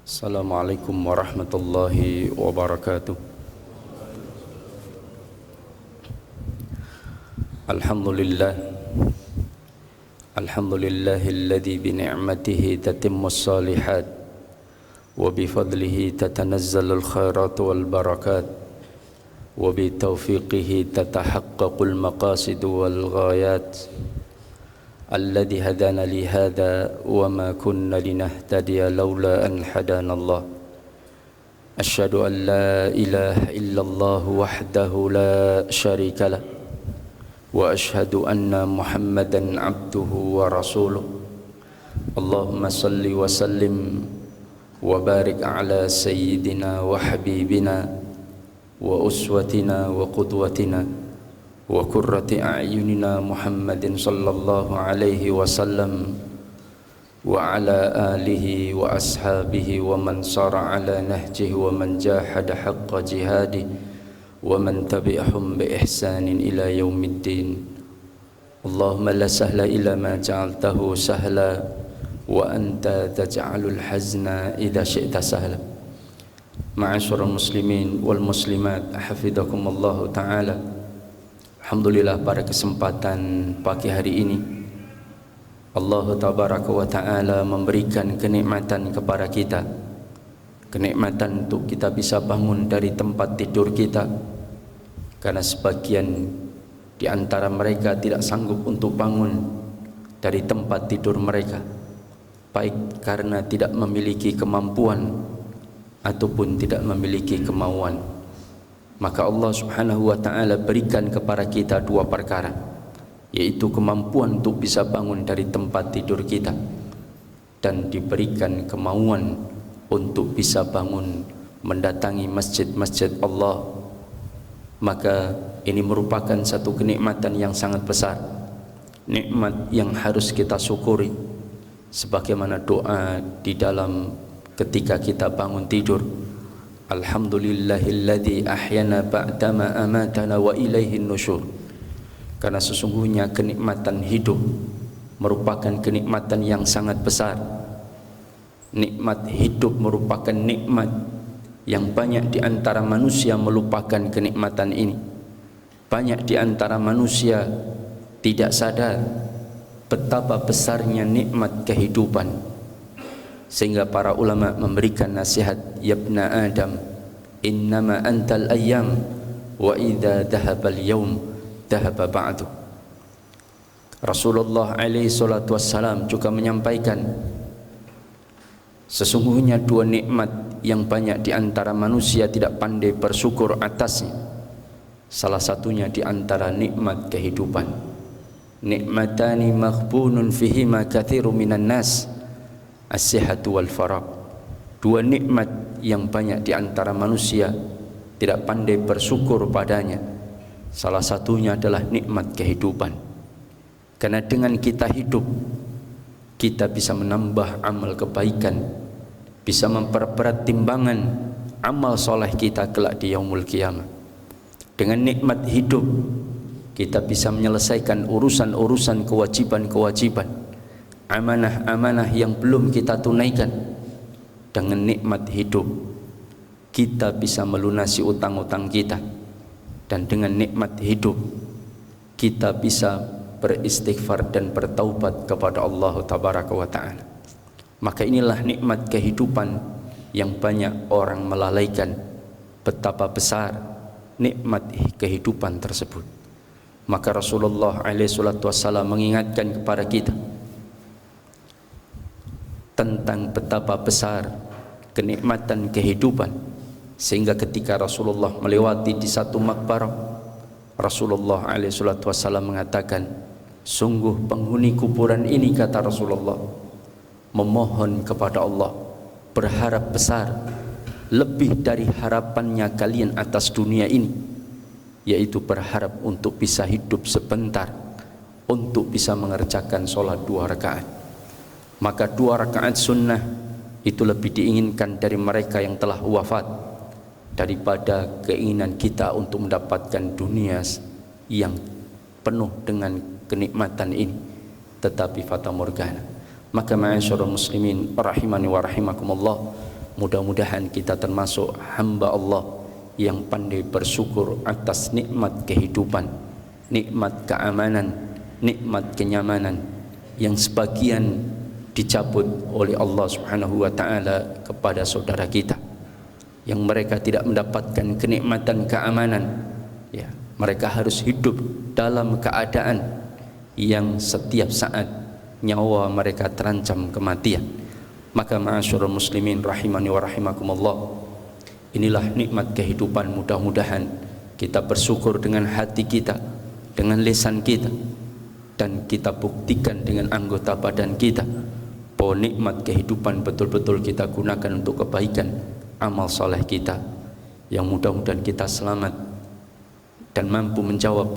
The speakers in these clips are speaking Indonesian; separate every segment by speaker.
Speaker 1: Assalamualaikum warahmatullahi wabarakatuh. Alhamdulillah Alhamdulillahilladzi bi ni'matihi tatimmus shalihat wa bi fadlihi tatanazzalul khairat wal barakat wa bi taufiqihi tatahaqqaqul maqasid wal ghayat alladzi hadana li hadha wa ma kunna linahtadiya laula an hadana Allah. Asyhadu an la ilaha illallah wahdahu la syarika lah wa asyhadu anna Muhammadan abduhu wa rasuluh. Allahumma salli wa sallim wa barik ala sayyidina wa habibina wa uswatina wa qudwatina wa qurrati a'yunina Muhammadin sallallahu alaihi wasallam wa ala alihi wa ashabihi wa man sara ala nahjihi wa man jahada haqqa jihadihi wa man tabi'ahum bi ihsanin ila yaumiddin. Allahumma la sahla illa ma ja'altahu sahla wa anta taj'alul hazna idza syi'ta sahla. Ma'asyiral muslimin wal muslimat, hafizakumullah taala. Alhamdulillah, pada kesempatan pagi hari ini Allah tabaraka wa taala memberikan kenikmatan kepada kita. Kenikmatan untuk kita bisa bangun dari tempat tidur kita, karena sebagian di antara mereka tidak sanggup untuk bangun dari tempat tidur mereka, baik karena tidak memiliki kemampuan ataupun tidak memiliki kemauan. Maka Allah subhanahu wa ta'ala berikan kepada kita dua perkara, yaitu kemampuan untuk bisa bangun dari tempat tidur kita, dan diberikan kemauan untuk bisa bangun mendatangi masjid-masjid Allah. Maka ini merupakan satu kenikmatan yang sangat besar, nikmat yang harus kita syukuri, sebagaimana doa di dalam ketika kita bangun tidur, alhamdulillahilladzi ahyana ba'dama amatana wa ilaihin nusyur. Karena sesungguhnya kenikmatan hidup merupakan kenikmatan yang sangat besar. Nikmat hidup merupakan nikmat yang banyak di antara manusia melupakan kenikmatan ini. Banyak di antara manusia tidak sadar betapa besarnya nikmat kehidupan, sehingga para ulama memberikan nasihat, yabna Adam, innama antal ayyam wa idza dhahabal yawm dhahaba ba'du. Rasulullah alaihi salatu wassalam juga menyampaikan, sesungguhnya dua nikmat yang banyak di antara manusia tidak pandai bersyukur atasnya. Salah satunya di antara nikmat kehidupan. Nikmatani maghbunun fihima katsiru minan nas, as-sihhatu wal faragh. Dua nikmat yang banyak di antara manusia tidak pandai bersyukur padanya. Salah satunya adalah nikmat kehidupan. Karena dengan kita hidup, kita bisa menambah amal kebaikan, bisa memperberat timbangan amal soleh kita kelak di yaumul qiyamah. Dengan nikmat hidup, kita bisa menyelesaikan urusan-urusan kewajiban-kewajiban, amanah-amanah yang belum kita tunaikan. Dengan nikmat hidup, kita bisa melunasi utang-utang kita, dan dengan nikmat hidup, kita bisa beristighfar dan bertaubat kepada Allah tabaraka wa ta'ala. Maka inilah nikmat kehidupan yang banyak orang melalaikan, betapa besar nikmat kehidupan tersebut. Maka Rasulullah alaihi salatu wassalam mengingatkan kepada kita tentang betapa besar kenikmatan kehidupan, sehingga ketika Rasulullah melewati di satu makbarah, Rasulullah alaihi salatu wassalam mengatakan, sungguh penghuni kuburan ini, kata Rasulullah, memohon kepada Allah, berharap besar, lebih dari harapannya kalian atas dunia ini, yaitu berharap untuk bisa hidup sebentar, untuk bisa mengerjakan sholat 2 rakaat. Maka 2 rakaat sunnah itu lebih diinginkan dari mereka yang telah wafat daripada keinginan kita untuk mendapatkan dunia yang penuh dengan kenikmatan ini, tetapi fata morgana. Maka ma'asyiral muslimin rahimani wa rahimakumullah, mudah-mudahan kita termasuk hamba Allah yang pandai bersyukur atas nikmat kehidupan, nikmat keamanan, nikmat kenyamanan yang sebagian dicabut oleh Allah Subhanahu wa taala kepada saudara kita yang mereka tidak mendapatkan kenikmatan keamanan. Ya, mereka harus hidup dalam keadaan yang setiap saat nyawa mereka terancam kematian. Maka ma'asyiral muslimin rahimani wa rahimakumullah, inilah nikmat kehidupan. Mudah-mudahan kita bersyukur dengan hati kita, dengan lisan kita, dan kita buktikan dengan anggota badan kita bahwa nikmat kehidupan betul-betul kita gunakan untuk kebaikan amal soleh kita, yang mudah-mudahan kita selamat dan mampu menjawab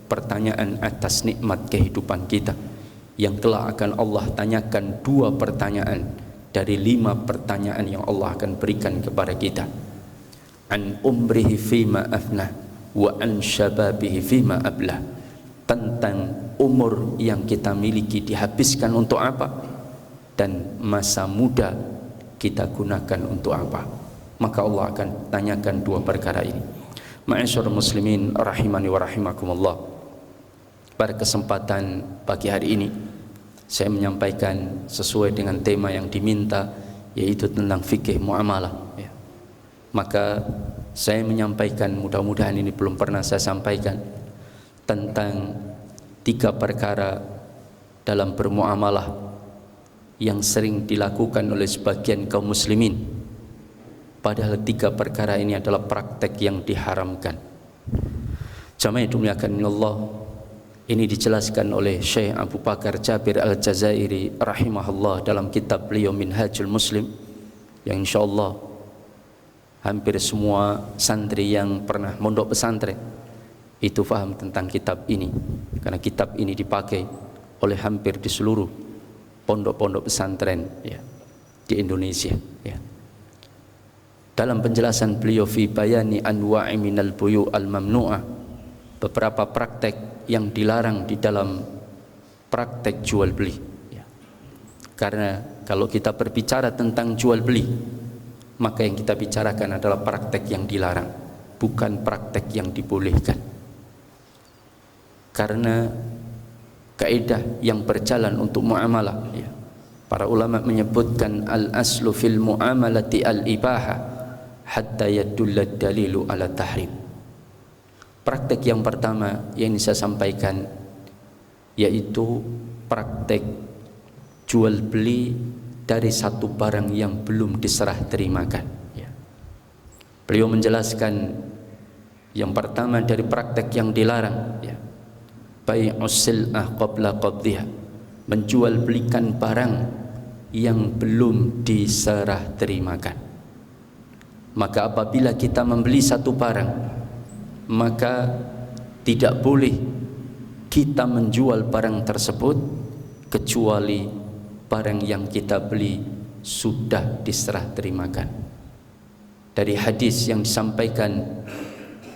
Speaker 1: pertanyaan atas nikmat kehidupan kita yang telah akan Allah tanyakan 2 pertanyaan dari 5 pertanyaan yang Allah akan berikan kepada kita. An umrihi fima afnah wa an syababihi fima ablah, tentang umur yang kita miliki dihabiskan untuk apa dan masa muda kita gunakan untuk apa. Maka Allah akan tanyakan 2 perkara ini. Ma'asyiral muslimin rahimani wa rahimakumullah, pada kesempatan pagi hari ini saya menyampaikan sesuai dengan tema yang diminta, yaitu tentang fikih muamalah, ya. Maka saya menyampaikan, mudah-mudahan ini belum pernah saya sampaikan, tentang 3 perkara dalam bermuamalah yang sering dilakukan oleh sebagian kaum muslimin, padahal 3 perkara ini adalah praktek yang diharamkan. Jamaah yang dimuliakan Allah, ini dijelaskan oleh Syekh Abu Bakar Jabir Al-Jazairi rahimahullah dalam kitab beliau Minhajul Muslim, yang insyaallah hampir semua santri yang pernah mondok pesantren itu paham tentang kitab ini, karena kitab ini dipakai oleh hampir di seluruh pondok-pondok pesantren, ya, di Indonesia, ya. Dalam penjelasan beliau fi bayani anwa'i minal buyu al-mamnu'ah, beberapa praktek yang dilarang di dalam praktek jual beli, ya. Karena kalau kita berbicara tentang jual beli, maka yang kita bicarakan adalah praktek yang dilarang, bukan praktek yang dibolehkan. Karena kaidah yang berjalan untuk muamalah, ya, para ulama menyebutkan al-aslu fil muamalati al-ibaha hatta yadulla dalilu ala tahrim. Praktek yang pertama yang saya sampaikan yaitu praktek jual beli dari satu barang yang belum diserah terimakan, ya. Beliau menjelaskan yang pertama dari praktek yang dilarang, ya, bai'us sil'ah qabla qabdiha, menjual belikan barang yang belum diserah terimakan. Maka apabila kita membeli satu barang, maka tidak boleh kita menjual barang tersebut kecuali barang yang kita beli sudah diserah terimakan. Dari hadis yang disampaikan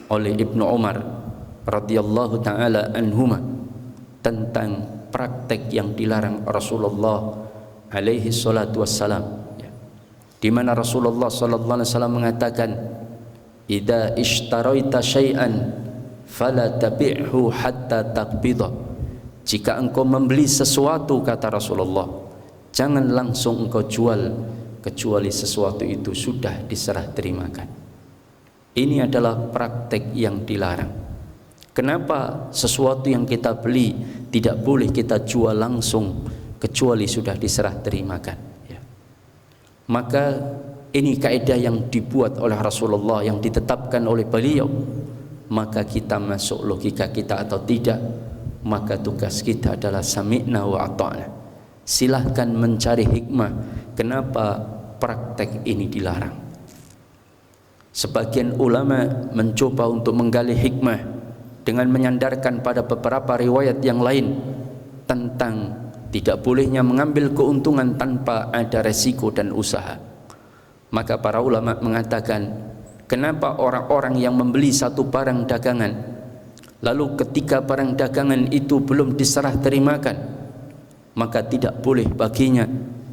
Speaker 1: oleh Ibnu Umar radhiyallahu taala anhuma tentang praktek yang dilarang Rasulullah alaihi salatu wassalam, ya, di mana Rasulullah sallallahu alaihi wasallam mengatakan, idza ishtaraita syai'an fala tabi'hu hatta taqbidha, jika engkau membeli sesuatu, kata Rasulullah, jangan langsung engkau jual kecuali sesuatu itu sudah diserah terimakan. Ini adalah praktek yang dilarang. Kenapa sesuatu yang kita beli tidak boleh kita jual langsung kecuali sudah diserah terimakan, ya. Maka ini kaidah yang dibuat oleh Rasulullah, yang ditetapkan oleh beliau. Maka kita masuk logika kita atau tidak, maka tugas kita adalah sami'na wa ata'na. Silahkan mencari hikmah kenapa praktek ini dilarang. Sebagian ulama mencoba untuk menggali hikmah dengan menyandarkan pada beberapa riwayat yang lain tentang tidak bolehnya mengambil keuntungan tanpa ada resiko dan usaha. Maka para ulama mengatakan, kenapa orang-orang yang membeli satu barang dagangan, lalu ketika barang dagangan itu belum diserah terimakan, maka tidak boleh baginya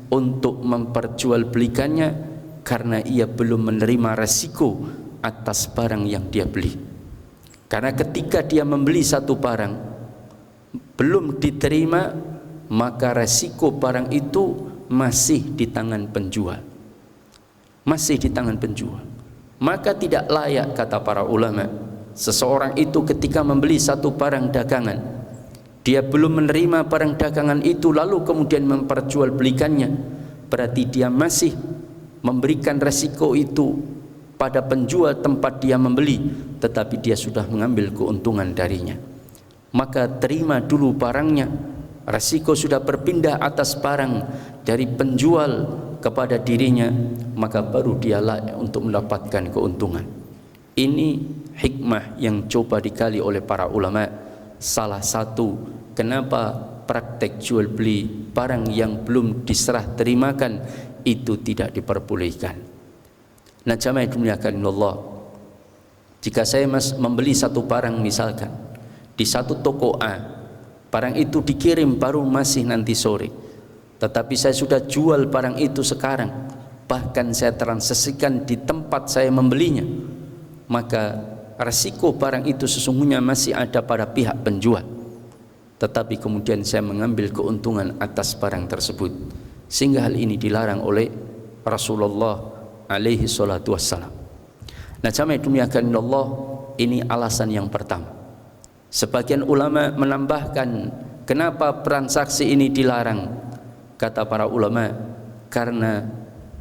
Speaker 1: untuk memperjualbelikannya karena ia belum menerima resiko atas barang yang dia beli. Karena ketika dia membeli satu barang belum diterima, maka resiko barang itu masih di tangan penjual. Masih di tangan penjual. Maka tidak layak, kata para ulama, seseorang itu ketika membeli satu barang dagangan, dia belum menerima barang dagangan itu lalu kemudian memperjualbelikannya, berarti dia masih memberikan resiko itu pada penjual tempat dia membeli, tetapi dia sudah mengambil keuntungan darinya. Maka terima dulu barangnya, resiko sudah berpindah atas barang dari penjual kepada dirinya, maka baru dia layak untuk mendapatkan keuntungan. Ini hikmah yang coba digali oleh para ulama. Salah satu kenapa praktek jual beli barang yang belum diserah terimakan itu tidak diperbolehkan. Nah, jamaah dimuliakan Allah, jika saya membeli satu barang misalkan di satu toko A, barang itu dikirim baru masih nanti sore, tetapi saya sudah jual barang itu sekarang, bahkan saya transaksikan di tempat saya membelinya, maka resiko barang itu sesungguhnya masih ada pada pihak penjual, tetapi kemudian saya mengambil keuntungan atas barang tersebut, sehingga hal ini dilarang oleh Rasulullah alaihi salatu wassalam. Nah, jamaah dimuliakan Allah, ini alasan yang pertama. Sebagian ulama menambahkan kenapa transaksi ini dilarang. Kata para ulama, karena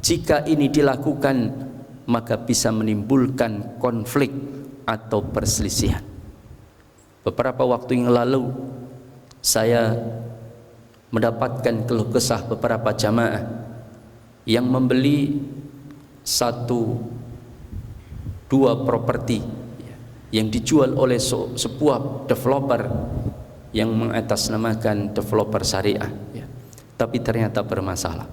Speaker 1: jika ini dilakukan maka bisa menimbulkan konflik atau perselisihan. Beberapa waktu yang lalu saya mendapatkan keluh kesah beberapa jamaah yang membeli dua properti yang dijual oleh sebuah developer yang mengatasnamakan developer syariah, tapi ternyata bermasalah.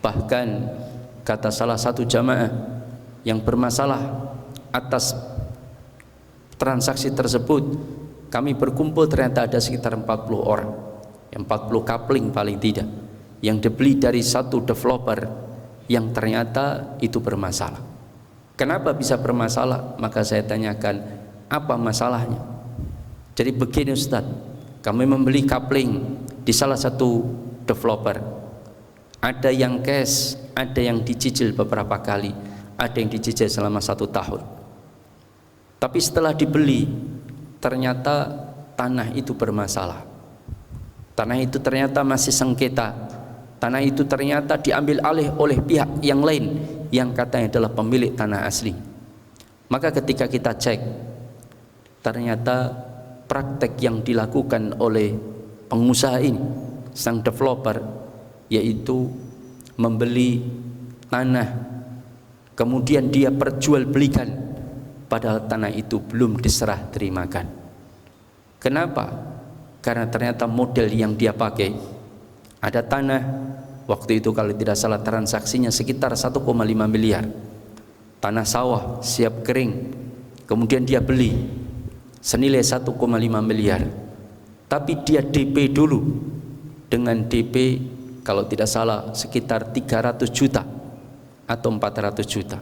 Speaker 1: Bahkan kata salah satu jamaah yang bermasalah atas transaksi tersebut, kami berkumpul ternyata ada sekitar 40 orang, 40 coupling paling tidak, yang dibeli dari satu developer yang ternyata itu bermasalah. Kenapa bisa bermasalah? Maka saya tanyakan, apa masalahnya? Jadi begini Ustaz, kami membeli coupling di salah satu developer, ada yang cash, ada yang dicicil beberapa kali, ada yang dicicil selama 1 tahun. Tapi setelah dibeli, ternyata tanah itu bermasalah. Tanah itu ternyata masih sengketa. Tanah itu ternyata diambil alih oleh pihak yang lain yang katanya adalah pemilik tanah asli. Maka ketika kita cek, ternyata praktek yang dilakukan oleh pengusaha ini, sang developer, yaitu membeli tanah kemudian dia perjualbelikan, padahal tanah itu belum diserah terimakan. Kenapa? Karena ternyata model yang dia pakai, ada tanah waktu itu kalau tidak salah transaksinya sekitar 1,5 miliar, tanah sawah siap kering, kemudian dia beli senilai 1,5 miliar, tapi dia DP dulu dengan DP kalau tidak salah sekitar 300 juta atau 400 juta,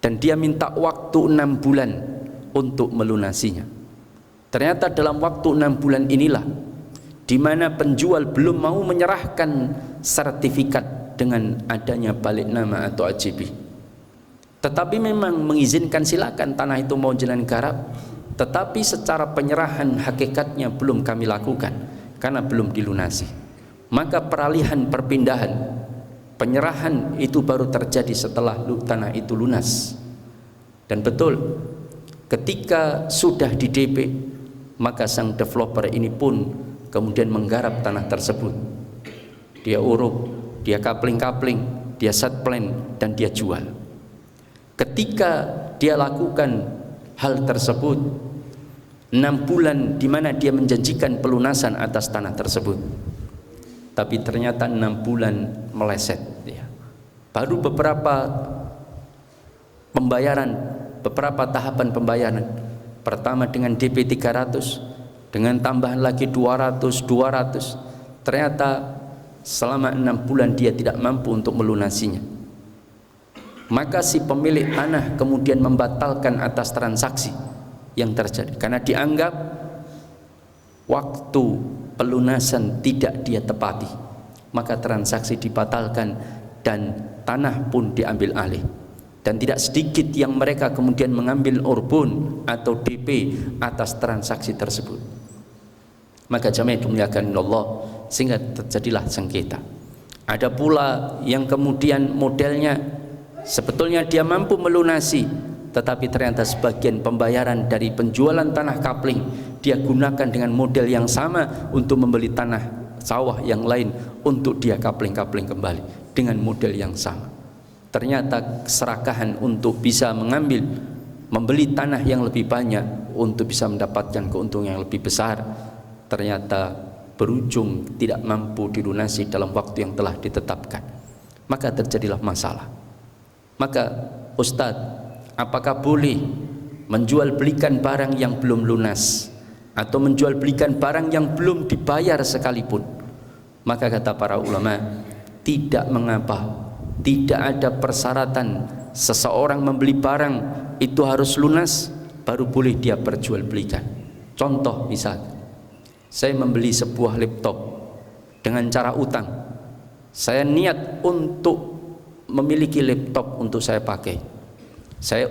Speaker 1: dan dia minta waktu 6 bulan untuk melunasinya. Ternyata dalam waktu 6 bulan inilah di mana penjual belum mau menyerahkan sertifikat dengan adanya balik nama atau AJB, tetapi memang mengizinkan silakan tanah itu mau jalan garap, tetapi secara penyerahan hakikatnya belum kami lakukan karena belum dilunasi. Maka peralihan perpindahan penyerahan itu baru terjadi setelah tanah itu lunas. Dan betul, ketika sudah di DP, maka sang developer ini pun kemudian menggarap tanah tersebut. Dia uruk, dia kapling-kapling, dia set plan, dan dia jual. Ketika dia lakukan hal tersebut, 6 bulan di mana dia menjanjikan pelunasan atas tanah tersebut, tapi ternyata 6 bulan meleset. Baru beberapa pembayaran, beberapa tahapan pembayaran. Pertama dengan DP 300, dengan tambahan lagi 200, ternyata selama 6 bulan dia tidak mampu untuk melunasinya, maka si pemilik tanah kemudian membatalkan atas transaksi yang terjadi karena dianggap waktu pelunasan tidak dia tepati, maka transaksi dibatalkan dan tanah pun diambil alih. Dan tidak sedikit yang mereka kemudian mengambil urbun atau DP atas transaksi tersebut. Maka jamaah dimuliakan Allah, sehingga terjadilah sengketa. Ada pula yang kemudian modelnya sebetulnya dia mampu melunasi, tetapi ternyata sebagian pembayaran dari penjualan tanah kapling dia gunakan dengan model yang sama untuk membeli tanah sawah yang lain untuk dia kapling-kapling kembali dengan model yang sama. Ternyata keserakahan untuk bisa membeli tanah yang lebih banyak untuk bisa mendapatkan keuntungan yang lebih besar, ternyata berujung tidak mampu dilunasi dalam waktu yang telah ditetapkan. Maka terjadilah masalah. Maka Ustadz, apakah boleh menjual belikan barang yang belum lunas atau menjual belikan barang yang belum dibayar sekalipun? Maka kata para ulama, tidak mengapa. Tidak ada persyaratan seseorang membeli barang itu harus lunas baru boleh dia perjualbelikan. Contoh misal, saya membeli sebuah laptop dengan cara utang. Saya niat untuk memiliki laptop untuk saya pakai. Saya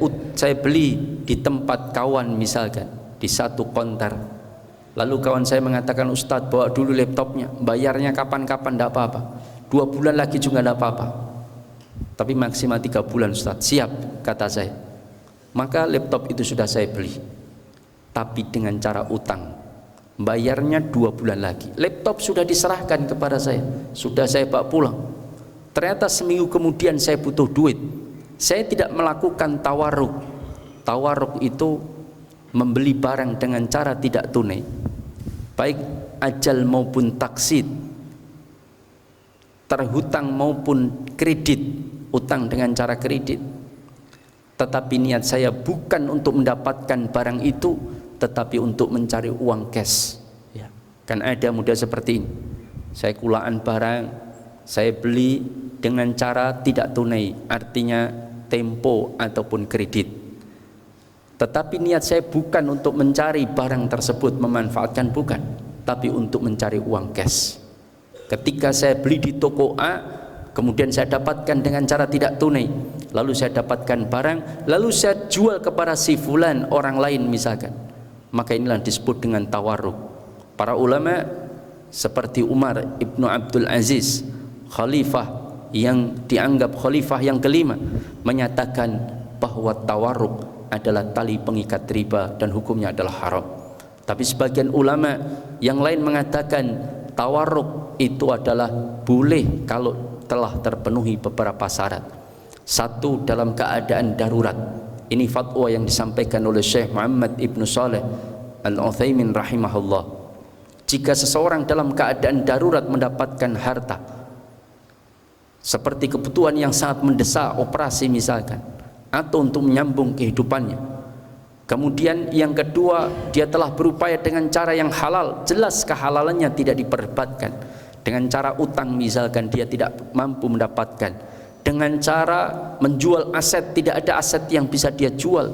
Speaker 1: beli di tempat kawan misalkan, di satu konter. Lalu kawan saya mengatakan, Ustadz bawa dulu laptopnya, bayarnya kapan-kapan tidak apa-apa, 2 bulan lagi juga tidak apa-apa, tapi maksimal 3 bulan Ustadz. Siap, kata saya. Maka laptop itu sudah saya beli, tapi dengan cara utang, bayarnya 2 bulan lagi. Laptop sudah diserahkan kepada saya, sudah saya bawa pulang. Ternyata seminggu kemudian saya butuh duit. Saya tidak melakukan tawarruk. Tawarruk itu membeli barang dengan cara tidak tunai, baik ajal maupun taksid, terhutang maupun kredit, utang dengan cara kredit. Tetapi niat saya bukan untuk mendapatkan barang itu, tetapi untuk mencari uang cash. Ya. Kan ada model seperti ini. Saya kulaan barang, saya beli dengan cara tidak tunai, artinya tempo ataupun kredit. Tetapi niat saya bukan untuk mencari barang tersebut, memanfaatkan, bukan, tapi untuk mencari uang cash. Ketika saya beli di toko A, kemudian saya dapatkan dengan cara tidak tunai, lalu saya dapatkan barang, lalu saya jual kepada si fulan, orang lain misalkan, maka inilah disebut dengan tawarruk. Para ulama seperti Umar ibnu Abdul Aziz, khalifah yang dianggap khalifah yang kelima, menyatakan bahwa tawarruk adalah tali pengikat riba dan hukumnya adalah haram. Tapi sebagian ulama yang lain mengatakan tawarruk itu adalah boleh kalau telah terpenuhi beberapa syarat. Satu, dalam keadaan darurat. Ini fatwa yang disampaikan oleh Syekh Muhammad ibnu Saleh Al-Utsaimin rahimahullah. Jika seseorang dalam keadaan darurat mendapatkan harta, seperti kebutuhan yang sangat mendesak, operasi misalkan, atau untuk menyambung kehidupannya. Kemudian yang kedua, dia telah berupaya dengan cara yang halal, jelas kehalalannya tidak diperdebatkan. Dengan cara utang misalkan dia tidak mampu mendapatkan, dengan cara menjual aset, tidak ada aset yang bisa dia jual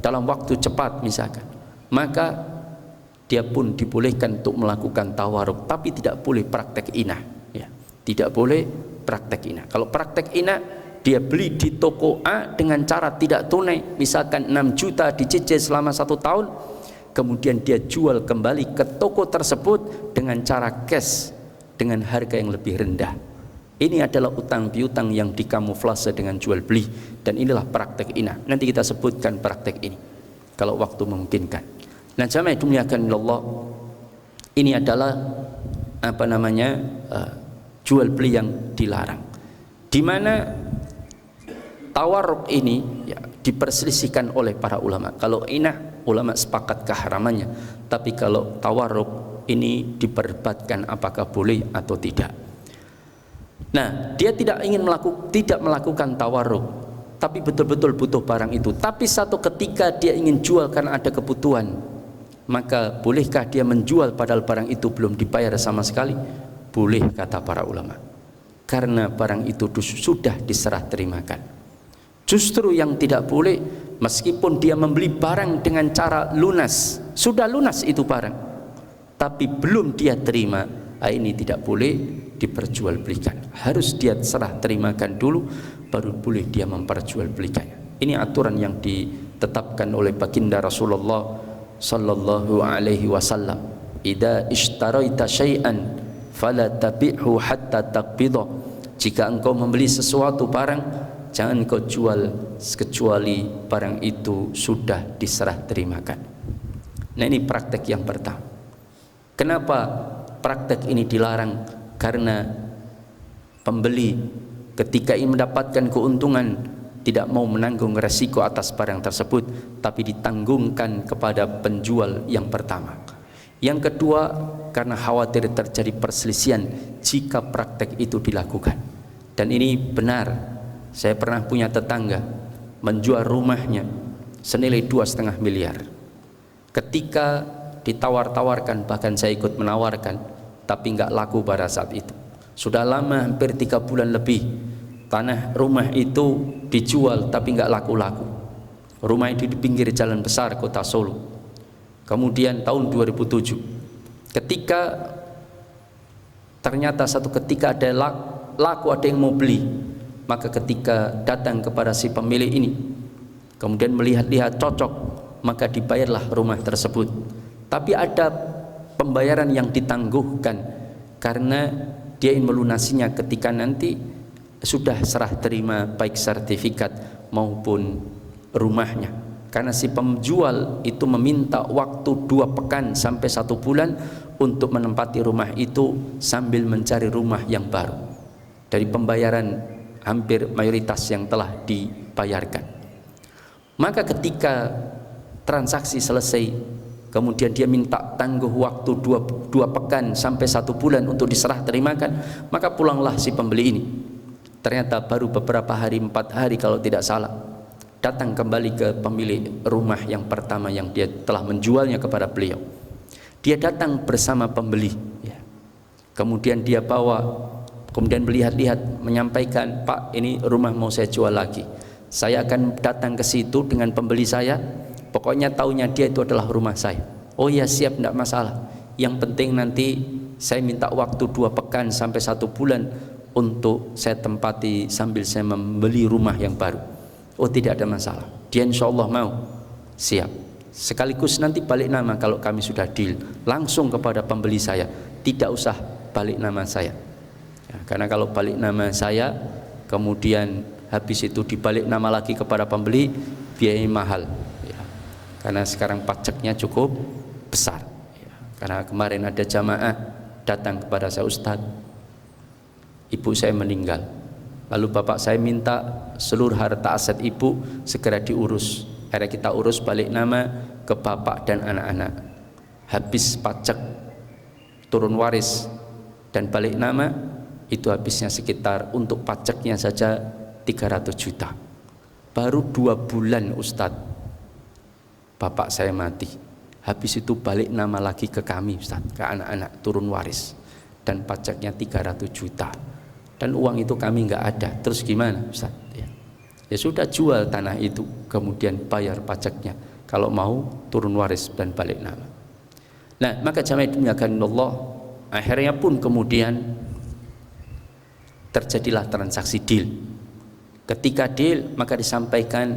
Speaker 1: dalam waktu cepat misalkan, maka dia pun dibolehkan untuk melakukan tawarruk, tapi tidak boleh praktek inah, ya. Tidak boleh praktek inah. Kalau praktek inah, dia beli di toko A dengan cara tidak tunai, misalkan 6 juta dicicil selama 1 tahun, kemudian dia jual kembali ke toko tersebut dengan cara cash, dengan harga yang lebih rendah. Ini adalah utang piutang yang dikamuflase dengan jual beli, dan inilah praktek inah. Nanti kita sebutkan praktek ini kalau waktu memungkinkan. Nah, jamaah dimuliakan Allah, ini adalah jual beli yang dilarang, di mana tawarruk ini ya, diperselisihkan oleh para ulama. Kalau inah, ulama sepakat keharamannya, tapi kalau tawarruk ini diperdebatkan apakah boleh atau tidak. Nah, dia tidak melakukan tawarruk, tapi betul-betul butuh barang itu. Tapi satu ketika dia ingin jual karena ada kebutuhan, maka bolehkah dia menjual padahal barang itu belum dibayar sama sekali? boleh kata para ulama, karena barang itu sudah diserah terimakan. Justru yang tidak boleh, meskipun dia membeli barang dengan cara lunas, sudah lunas itu barang, tapi belum dia terima, ini tidak boleh diperjualbelikan. Harus dia serah terimakan dulu, baru boleh dia memperjualbelikannya. Ini aturan yang ditetapkan oleh baginda Rasulullah sallallahu alaihi wasallam. Idza ishtaraita syai'an fala tabi'hu hatta taqbidha. Jika engkau membeli sesuatu barang, jangan kau jual kecuali barang itu sudah diserah terimakan. Nah, ini praktek yang pertama. Kenapa praktek ini dilarang? Karena pembeli ketika ingin mendapatkan keuntungan tidak mau menanggung resiko atas barang tersebut, tapi ditanggungkan kepada penjual yang pertama. Yang kedua, karena khawatir terjadi perselisihan jika praktek itu dilakukan. Dan ini benar, saya pernah punya tetangga menjual rumahnya senilai 2,5 miliar. Ketika ditawar-tawarkan, bahkan saya ikut menawarkan, tapi nggak laku pada saat itu. Sudah lama, hampir 3 bulan lebih, tanah rumah itu dijual tapi nggak laku-laku. Rumah itu di pinggir jalan besar kota Solo. Kemudian tahun 2007, ketika ternyata satu ketika ada laku, ada yang mau beli, maka ketika datang kepada si pemilik ini, kemudian melihat-lihat cocok, maka dibayarlah rumah tersebut. Tapi ada pembayaran yang ditangguhkan karena dia ingin melunasinya ketika nanti sudah serah terima baik sertifikat maupun rumahnya. Karena si penjual itu meminta waktu 2 pekan sampai 1 bulan untuk menempati rumah itu sambil mencari rumah yang baru dari pembayaran hampir mayoritas yang telah dibayarkan. Maka ketika transaksi selesai, kemudian dia minta tangguh waktu 2 pekan sampai 1 bulan untuk diserah terimakan, maka pulanglah si pembeli ini. Ternyata baru beberapa hari, 4 hari kalau tidak salah, datang kembali ke pemilik rumah yang pertama yang dia telah menjualnya kepada beliau. Dia datang bersama pembeli, ya. Kemudian dia bawa, kemudian melihat-lihat, menyampaikan, Pak, ini rumah mau saya jual lagi. Saya akan datang ke situ dengan pembeli saya. Pokoknya taunya dia itu adalah rumah saya. Oh ya, siap, tidak masalah. Yang penting nanti saya minta waktu 2 pekan sampai 1 bulan untuk saya tempati sambil saya membeli rumah yang baru. Oh, tidak ada masalah. Dia insya Allah mau, siap. Sekaligus nanti balik nama kalau kami sudah deal. Langsung kepada pembeli saya, tidak usah balik nama saya. Ya, karena kalau balik nama saya, kemudian habis itu dibalik nama lagi kepada pembeli, biaya mahal. Karena sekarang pajaknya cukup besar, ya. Karena kemarin ada jamaah datang kepada saya, Ustadz, ibu saya meninggal, lalu bapak saya minta seluruh harta aset ibu segera diurus. Akhirnya kita urus balik nama ke bapak dan anak-anak. Habis pajak, turun waris dan balik nama, itu habisnya sekitar untuk pajaknya saja 300 juta. Baru 2 bulan Ustadz, bapak saya mati. Habis itu balik nama lagi ke kami, Ustaz, ke anak-anak, turun waris, dan pajaknya 300 juta. Dan uang itu kami nggak ada. Terus gimana, Ustaz? Ya sudah, jual tanah itu, kemudian bayar pajaknya. Kalau mau turun waris dan balik nama. Nah, maka jamaah dimuliakan Allah, akhirnya pun kemudian terjadilah transaksi deal. Ketika deal, maka disampaikan,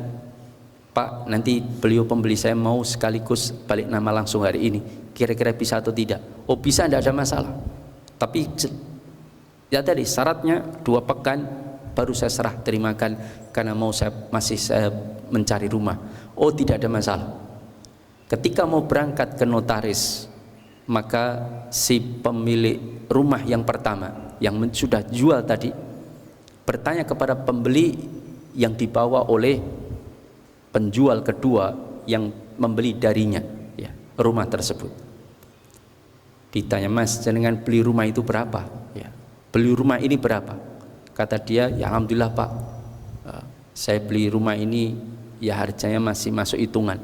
Speaker 1: Pak, nanti beliau pembeli saya mau sekaligus balik nama langsung hari ini. Kira-kira bisa atau tidak? Oh, bisa, tidak ada masalah. Tapi ya tadi syaratnya 2 pekan baru saya serah terimakan karena mau saya mencari rumah. Oh, tidak ada masalah. Ketika mau berangkat ke notaris, maka si pemilik rumah yang pertama yang sudah jual tadi bertanya kepada pembeli yang dibawa oleh penjual kedua yang membeli darinya, ya, rumah tersebut. Ditanya, Mas, jenengan beli rumah itu berapa? Ya, beli rumah ini berapa? Kata dia, ya alhamdulillah Pak, saya beli rumah ini ya harganya masih masuk hitungan.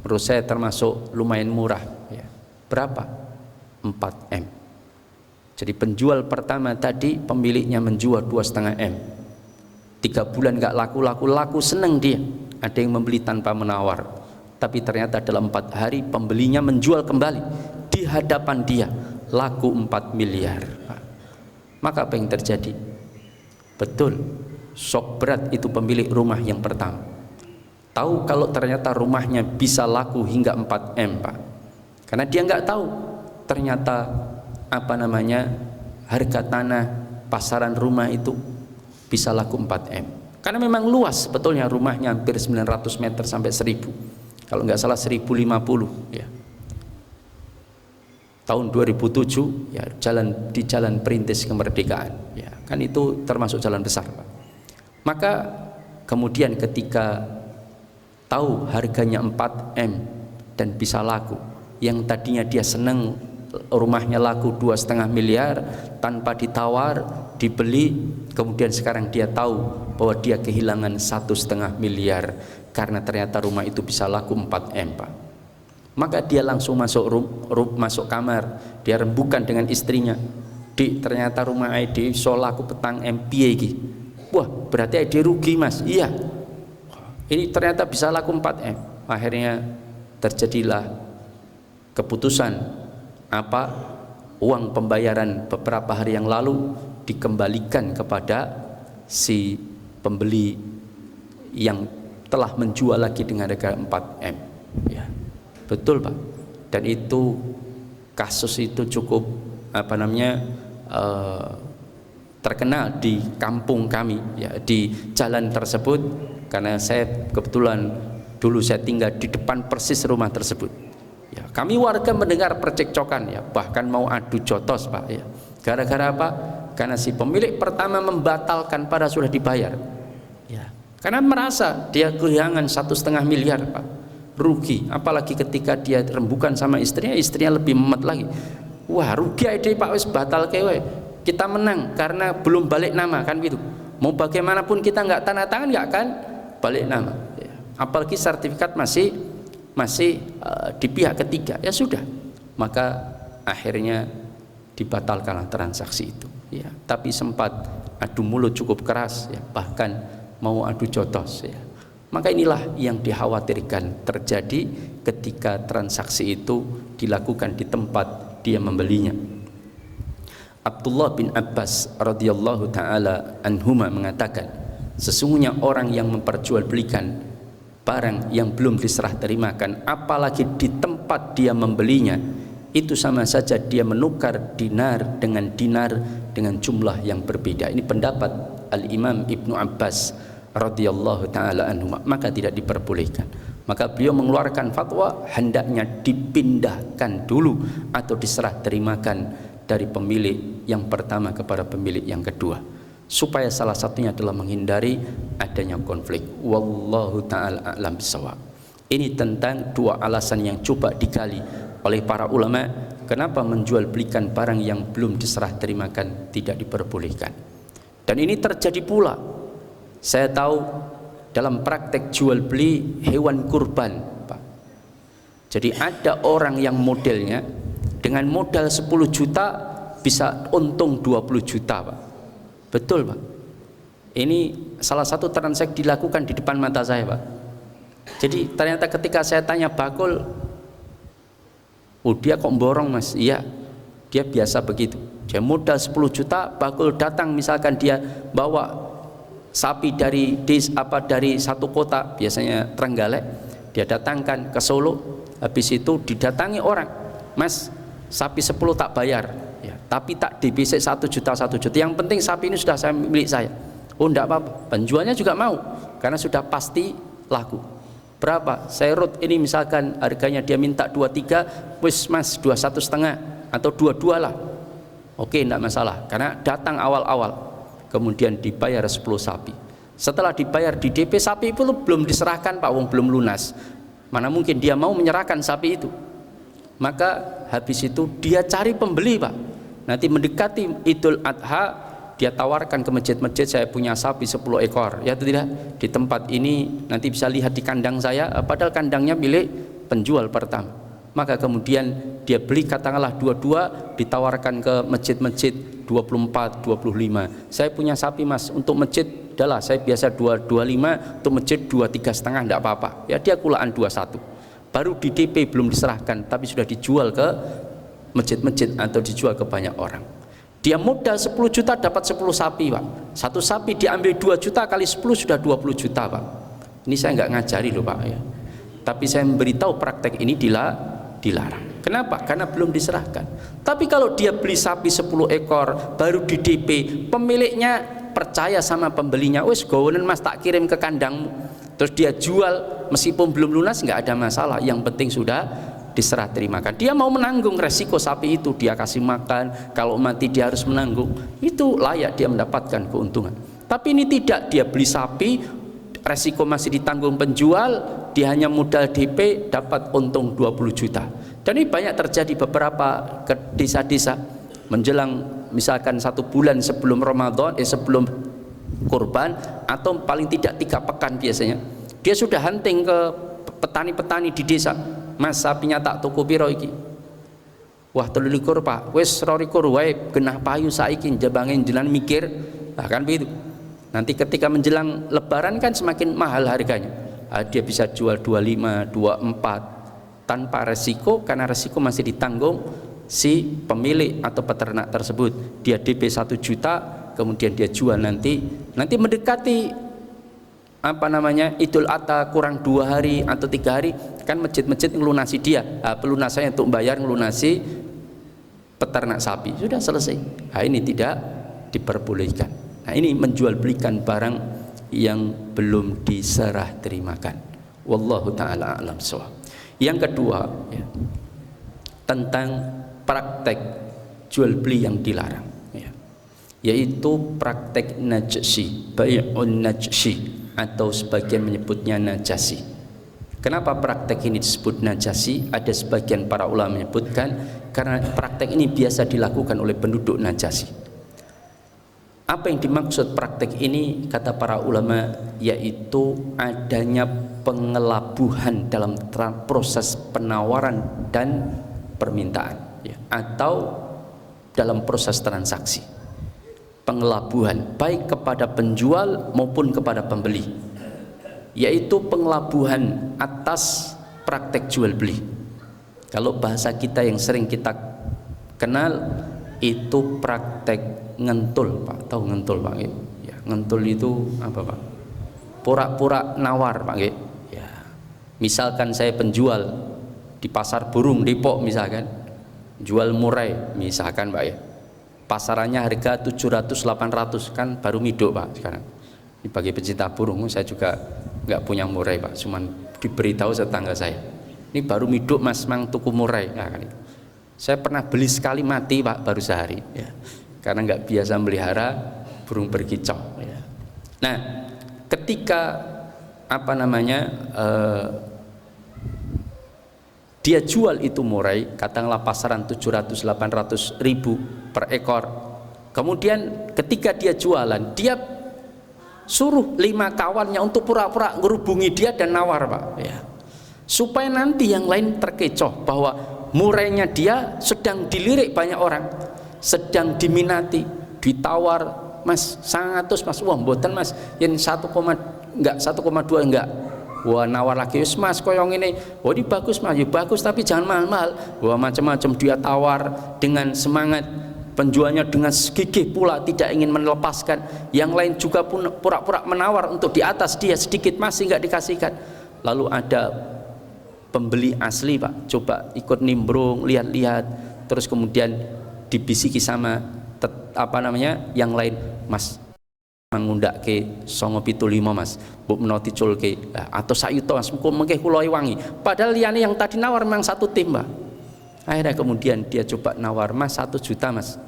Speaker 1: Menurut saya termasuk lumayan murah. Ya. Berapa? 4 M. Jadi penjual pertama tadi pemiliknya menjual 2,5 M. 3 bulan nggak laku, seneng dia. Ada yang membeli tanpa menawar. Tapi ternyata dalam 4 hari pembelinya menjual kembali di hadapan dia, laku 4 miliar. Maka apa yang terjadi? Betul, shock berat itu pemilik rumah yang pertama. Tahu kalau ternyata rumahnya bisa laku hingga 4 M, Pak. Karena dia nggak tahu ternyata harga tanah pasaran rumah itu bisa laku 4 M. Karena memang luas sebetulnya rumahnya, hampir 900 meter sampai 1000. Kalau nggak salah 1050 ya. Tahun 2007 ya, di jalan Perintis Kemerdekaan ya, kan itu termasuk jalan besar, Pak. Maka kemudian ketika tahu harganya 4 M dan bisa laku, yang tadinya dia senang rumahnya laku 2,5 miliar tanpa ditawar, dibeli, kemudian sekarang dia tahu bahwa dia kehilangan 1,5 miliar karena ternyata rumah itu bisa laku 4 M, Pak. Maka dia langsung masuk kamar, dia rembukan dengan istrinya, "Dik, ternyata rumah ID so laku petang M piye iki?" "Wah, berarti ID rugi, Mas." "Iya, ini ternyata bisa laku 4 M. Akhirnya terjadilah keputusan uang pembayaran beberapa hari yang lalu dikembalikan kepada si pembeli yang telah menjual lagi dengan harga 4 M ya. Betul, Pak. Dan itu kasus itu cukup terkenal di kampung kami ya, di jalan tersebut, karena saya kebetulan dulu saya tinggal di depan persis rumah tersebut. Ya, kami warga mendengar percekcokan ya, bahkan mau adu jotos, Pak ya. Gara-gara apa? Karena si pemilik pertama membatalkan pada sudah dibayar. Ya. Karena merasa dia kehilangan 1,5 miliar, Pak. Rugi, apalagi ketika dia rembukan sama istrinya lebih memet lagi. Wah, rugi ide Pak, wis batal kewe. Kita menang karena belum balik nama, kan gitu. Mau bagaimanapun kita nggak tanda tangan nggak akan balik nama. Ya. Apalagi sertifikat masih di pihak ketiga, ya sudah, maka akhirnya dibatalkanlah transaksi itu ya. Tapi sempat adu mulut cukup keras ya, bahkan mau adu jotos ya. Maka inilah yang dikhawatirkan terjadi ketika transaksi itu dilakukan di tempat dia membelinya. Abdullah bin Abbas radhiyallahu taala anhuma mengatakan, sesungguhnya orang yang memperjualbelikan barang yang belum diserah terimakan, apalagi di tempat dia membelinya, itu sama saja dia menukar dinar dengan jumlah yang berbeda. Ini pendapat Al-Imam Ibnu Abbas radhiyallahu taala anhu. Maka tidak diperbolehkan. Maka beliau mengeluarkan fatwa hendaknya dipindahkan dulu atau diserah terimakan dari pemilik yang pertama kepada pemilik yang kedua, supaya salah satunya adalah menghindari adanya konflik. Wallahu ta'ala a'lam bishawab. Ini tentang dua alasan yang coba digali oleh para ulama kenapa menjual belikan barang yang belum diserah terimakan tidak diperbolehkan. Dan ini terjadi pula, saya tahu, dalam praktek jual beli hewan kurban, Pak. Jadi ada orang yang modelnya dengan modal 10 juta bisa untung 20 juta, Pak. Betul, Pak. Ini salah satu transaksi dilakukan di depan mata saya, Pak. Jadi ternyata ketika saya tanya bakul, "Oh, dia kok borong, Mas?" "Iya, dia biasa begitu. Dia modal 10 juta, bakul datang, misalkan dia bawa sapi dari satu kota, biasanya Trenggalek, dia datangkan ke Solo, habis itu didatangi orang, 'Mas, sapi 10 tak bayar, ya, tapi tak DBC 1 juta, yang penting sapi ini sudah milik saya.' "Oh, enggak apa-apa." Penjualnya juga mau karena sudah pasti laku. "Berapa?" "Saya rut ini misalkan harganya dia minta 23, wis Mas 21,5 atau 22 lah." "Oke, enggak masalah." Karena datang awal-awal, kemudian dibayar 10 sapi. Setelah dibayar di DP, sapi itu belum diserahkan, Pak, wong belum lunas. Mana mungkin dia mau menyerahkan sapi itu. Maka habis itu dia cari pembeli, Pak. Nanti mendekati Idul Adha, dia tawarkan ke masjid-masjid, "Saya punya sapi 10 ekor, ya atau tidak? Di tempat ini nanti bisa lihat di kandang saya," padahal kandangnya milik penjual pertama. Maka kemudian dia beli katakanlah 22 ditawarkan ke masjid-masjid 24, 25. Saya punya sapi mas untuk masjid, adalah saya biasa 25, untuk masjid 23,5 enggak apa-apa. Ya dia kulaan 21. Baru di DP belum diserahkan tapi sudah dijual ke masjid-masjid atau dijual ke banyak orang. Dia modal 10 juta dapat 10 sapi pak. Satu sapi diambil 2 juta kali 10 sudah 20 juta pak. Ini saya nggak ngajari loh pak ya. Tapi saya memberitahu praktek ini dilarang. Kenapa? Karena belum diserahkan. Tapi kalau dia beli sapi 10 ekor baru di DP, pemiliknya percaya sama pembelinya, wes gowonen mas tak kirim ke kandangmu, terus dia jual meskipun belum lunas nggak ada masalah, yang penting sudah diserah terimakan. Dia mau menanggung resiko sapi itu, dia kasih makan, kalau mati dia harus menanggung, itu layak dia mendapatkan keuntungan. Tapi ini tidak, dia beli sapi resiko masih ditanggung penjual, dia hanya modal DP dapat untung 20 juta. Dan ini banyak terjadi beberapa ke desa-desa menjelang misalkan 1 bulan sebelum Ramadan, sebelum kurban, atau paling tidak 3 pekan biasanya, dia sudah hunting ke petani-petani di desa, mas sapinya tak tuku piro iki, wah 23 pak, wes 22 wae genah payu saiki jebangin jalan mikir, nah, kan begitu. Nanti ketika menjelang lebaran kan semakin mahal harganya, dia bisa jual 25, 24 tanpa resiko, karena resiko masih ditanggung si pemilik atau peternak tersebut. Dia DP 1 juta, kemudian dia jual nanti mendekati apa namanya Idul Adha kurang 2 hari atau 3 hari kan masjid-masjid ngelunasi dia, pelunasannya untuk bayar ngelunasi peternak sapi, sudah selesai. Nah, ini tidak diperbolehkan. Nah, ini menjual belikan barang yang belum diserah terimakan. Wallahu ta'ala a'lam shawab. Yang kedua ya, tentang praktek jual beli yang dilarang ya, yaitu praktek najshi, bai'un najshi, atau sebagian menyebutnya najasi. Kenapa praktek ini disebut najasi? Ada sebagian para ulama menyebutkan karena praktek ini biasa dilakukan oleh penduduk Najasi. Apa yang dimaksud praktek ini? Kata para ulama, yaitu adanya pengelabuhan dalam proses penawaran dan permintaan ya, atau dalam proses transaksi. Pengelabuhan baik kepada penjual maupun kepada pembeli, yaitu pengelabuhan atas praktek jual beli. Kalau bahasa kita yang sering kita kenal itu praktek ngentul pak. Tahu ngentul pak? Ya, ngentul itu apa pak? Pura-pura nawar pak. Ya, misalkan saya penjual di pasar burung Depok misalkan, jual murai misalkan pak ya, pasarannya harga 700-800, kan baru miduk pak sekarang. Ini bagi pecinta burung, saya juga nggak punya murai pak, cuman diberitahu tetangga saya, ini baru miduk mas mang tuku murai. Nah, kan itu. Saya pernah beli sekali mati pak, baru sehari ya, karena nggak biasa melihara burung berkicau ya. Nah, ketika apa namanya dia jual itu murai, katakanlah pasaran 700-800 ribu per ekor. Kemudian ketika dia jualan, dia suruh 5 kawannya untuk pura-pura ngerubungi dia dan nawar pak ya, supaya nanti yang lain terkecoh bahwa murainya dia sedang dilirik banyak orang, sedang diminati, ditawar, mas 100 mas, wah mboten mas, yang 1,2 enggak, wah nawar lagi, mas koyong ini, wah ini bagus mas, ya bagus tapi jangan mahal-mahal, wah macam-macam dia tawar dengan semangat. Penjualnya dengan gigih pula tidak ingin melepaskan, yang lain juga pun pura-pura menawar untuk di atas dia sedikit, masih nggak dikasihkan. Lalu ada pembeli asli pak, coba ikut nimbrung, lihat-lihat, terus kemudian dibisiki sama apa namanya yang lain, mas mengundak ke 975 mas, bu menoti culke atau sayuto mas, mungkin kuloi wangi, padahal liane yang tadi nawar memang satu tim pak. Akhirnya kemudian dia coba nawar, mas 1 juta mas,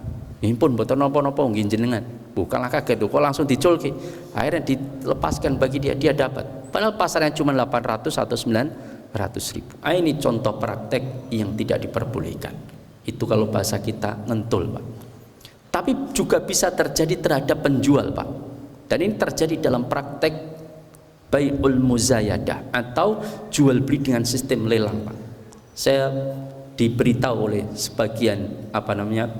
Speaker 1: ini pun betul nopo-nopo nggih jenengan, bukanlah kaget tuh, kok langsung diculke. Akhirnya dilepaskan bagi dia, dia dapat, padahal pasarnya cuma 800 atau 900 ribu. Ini contoh praktek yang tidak diperbolehkan. Itu kalau bahasa kita ngentul pak. Tapi juga bisa terjadi terhadap penjual pak, dan ini terjadi dalam praktek bai'ul muzayadah atau jual beli dengan sistem lelang pak. Saya diberitahu oleh sebagian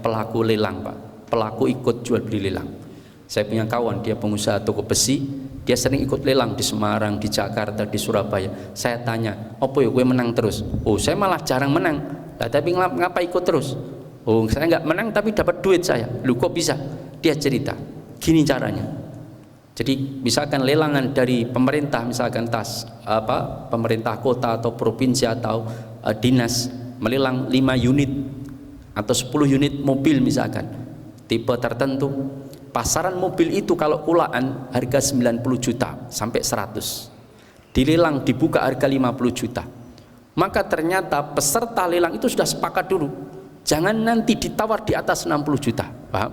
Speaker 1: pelaku lelang, Pak. Pelaku ikut jual beli lelang. Saya punya kawan, dia pengusaha toko besi, dia sering ikut lelang di Semarang, di Jakarta, di Surabaya. Saya tanya, "Apa ya gue menang terus?" "Oh, saya malah jarang menang." "Lah, tapi ngapa ikut terus?" "Oh, saya nggak menang tapi dapat duit saya." "Lu kok bisa?" Dia cerita, gini caranya. Jadi misalkan lelangan dari pemerintah, misalkan pemerintah kota atau provinsi atau dinas melelang 5 unit atau 10 unit mobil misalkan tipe tertentu. Pasaran mobil itu kalau kulaan harga 90 juta sampai 100. Dilelang dibuka harga 50 juta. Maka ternyata peserta lelang itu sudah sepakat dulu. Jangan nanti ditawar di atas 60 juta. Paham?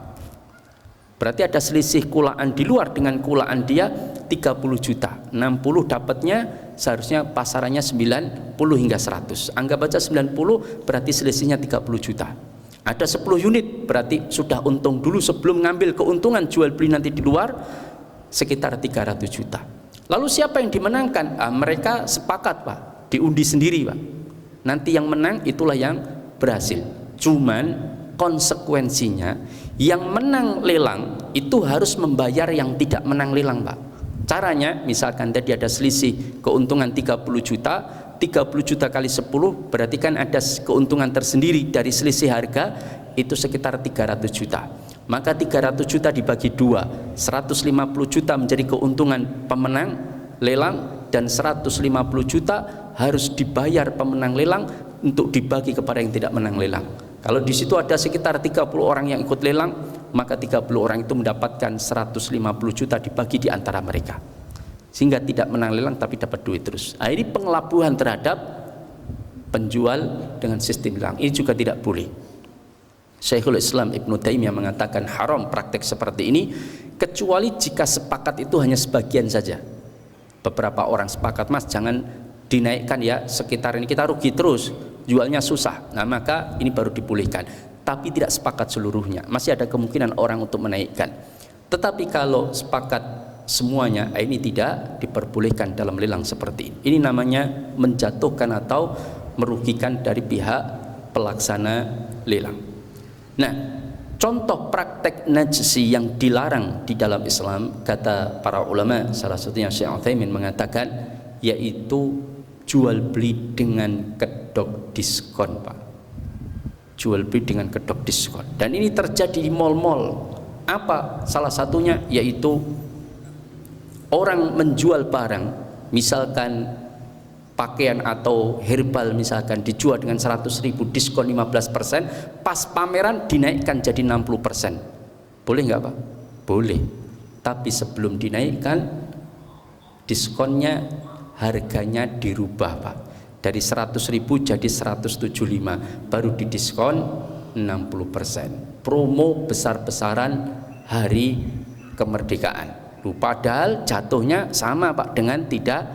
Speaker 1: Berarti ada selisih kulaan di luar dengan kulaan dia 30 juta. 60 dapatnya, seharusnya pasarannya 90 hingga 100. Anggap aja 90, berarti selisihnya 30 juta. Ada 10 unit, berarti sudah untung dulu sebelum ngambil keuntungan jual beli nanti di luar sekitar 300 juta. Lalu siapa yang dimenangkan? Mereka sepakat, Pak, diundi sendiri, Pak. Nanti yang menang itulah yang berhasil. Cuman konsekuensinya yang menang lelang itu harus membayar yang tidak menang lelang, Pak. Caranya, misalkan tadi ada selisih keuntungan 30 juta, 30 juta kali 10 berarti kan ada keuntungan tersendiri dari selisih harga itu sekitar 300 juta. Maka 300 juta dibagi 2, 150 juta menjadi keuntungan pemenang lelang dan 150 juta harus dibayar pemenang lelang untuk dibagi kepada yang tidak menang lelang. Kalau di situ ada sekitar 30 orang yang ikut lelang, maka 30 orang itu mendapatkan 150 juta dibagi di antara mereka. Sehingga tidak menang lelang tapi dapat duit terus. Ini pengelabuhan terhadap penjual dengan sistem lelang. Ini juga tidak boleh. Syekhul Islam Ibnu Taimiyah mengatakan haram praktek seperti ini kecuali jika sepakat itu hanya sebagian saja. Beberapa orang sepakat, "Mas, jangan dinaikkan ya, sekitar ini kita rugi terus, jualnya susah." Nah, maka ini baru dibolehkan. Tapi tidak sepakat seluruhnya. Masih ada kemungkinan orang untuk menaikkan. Tetapi kalau sepakat semuanya, ini tidak diperbolehkan dalam lelang seperti ini. Ini namanya menjatuhkan atau merugikan dari pihak pelaksana lelang. Nah, contoh praktek najsi yang dilarang di dalam Islam, kata para ulama, salah satunya Syekh Utsaimin mengatakan, yaitu jual beli dengan kedok diskon, Pak. Jual beli dengan kedok diskon. Dan ini terjadi di mal-mal. Apa? Salah satunya yaitu orang menjual barang, misalkan pakaian atau herbal misalkan dijual dengan 100.000 diskon 15%, pas pameran dinaikkan jadi 60%. Boleh nggak, Pak? Boleh. Tapi sebelum dinaikkan diskonnya harganya dirubah, Pak. Dari 100.000 jadi 175, baru didiskon 60%. Promo besar-besaran hari kemerdekaan. Padahal jatuhnya sama, Pak, dengan tidak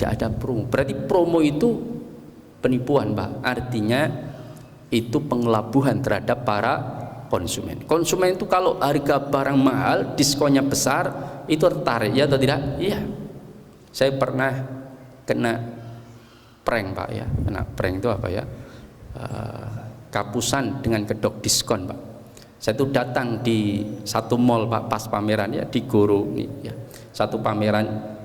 Speaker 1: ada promo. Berarti promo itu penipuan, Pak. Artinya itu pengelabuhan terhadap para konsumen. Konsumen itu kalau harga barang mahal, diskonnya besar, itu tertarik, ya atau tidak? Iya. Saya pernah kena prank, Pak, ya. Kena prank itu apa ya? Kapusan dengan kedok diskon, Pak. Saya tuh datang di satu mall, Pak, pas pameran, ya, di Goro nih, ya. Satu pameran.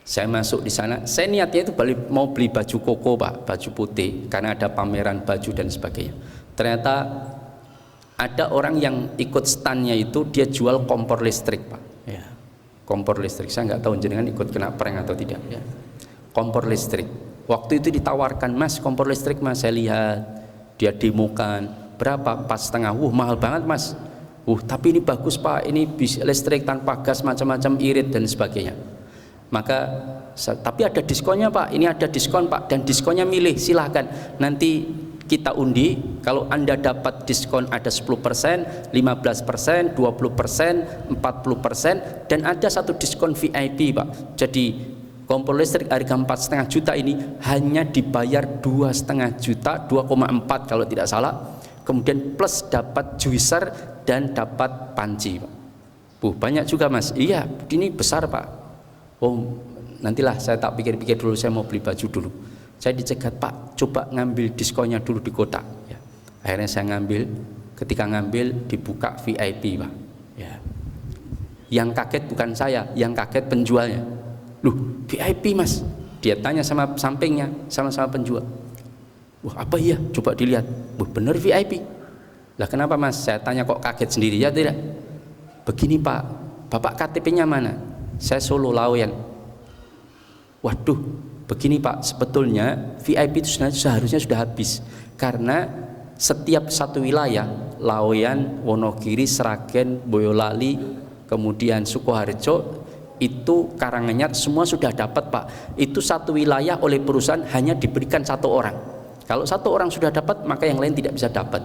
Speaker 1: Saya masuk di sana. Saya niatnya itu mau beli baju koko, Pak, baju putih, karena ada pameran baju dan sebagainya. Ternyata ada orang yang ikut standnya itu dia jual kompor listrik, Pak. Ya. Kompor listrik. Saya nggak tahu jenengan ikut kena prank atau tidak. Ya. Kompor listrik. Waktu itu ditawarkan, "Mas, kompor listrik, Mas." Saya lihat, dia demokan. Berapa? 4,5. Mahal banget, Mas. Tapi ini bagus, Pak. Ini bisa listrik tanpa gas, macam-macam, irit dan sebagainya. Maka, tapi ada diskonnya, Pak. Ini ada diskon, Pak. Dan diskonnya milih, silahkan. Nanti kita undi. Kalau Anda dapat diskon ada 10%, 15%, 20%, 40%, dan ada satu diskon VIP, Pak. Jadi kompor listrik harga 4,5 juta ini hanya dibayar 2,5 juta, 2,4 kalau tidak salah. Kemudian plus dapat juicer dan dapat panci, Pak. Banyak juga, Mas. Iya, ini besar, Pak. Oh, nantilah saya tak pikir-pikir dulu, saya mau beli baju dulu. Saya dicegat, Pak, coba ngambil diskonnya dulu di kotak. Ya. Akhirnya saya ngambil. Ketika ngambil dibuka VIP, Pak. Ya. Yang kaget bukan saya, yang kaget penjualnya. Loh, VIP Mas? Dia tanya sama sampingnya, sama-sama penjual. Wah, apa iya? Coba dilihat. Wah, bener VIP. Lah kenapa Mas? Saya tanya kok kaget sendiri? Ya tidak. Begini Pak, Bapak KTP-nya mana? Saya Solo Laweyan. Waduh, begini Pak, sebetulnya VIP itu seharusnya sudah habis. Karena setiap satu wilayah, Laweyan, Wonogiri, Sragen, Boyolali, kemudian Sukoharjo, itu Karanganyar, semua sudah dapat Pak. Itu satu wilayah oleh perusahaan hanya diberikan satu orang. Kalau satu orang sudah dapat, maka yang lain tidak bisa dapat.